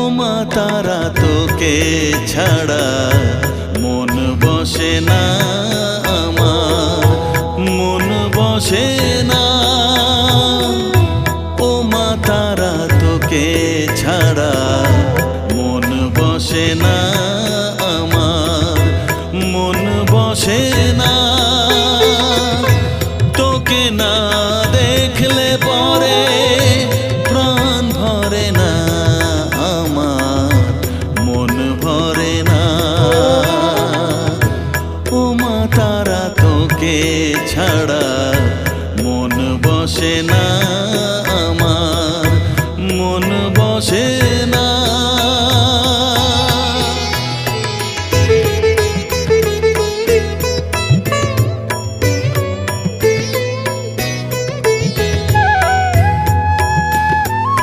মা তারা তোকে ছাড়া মন বসে না আমার, মন বসে না। ও মা তারা তোকে ছাড়া মন বসে না।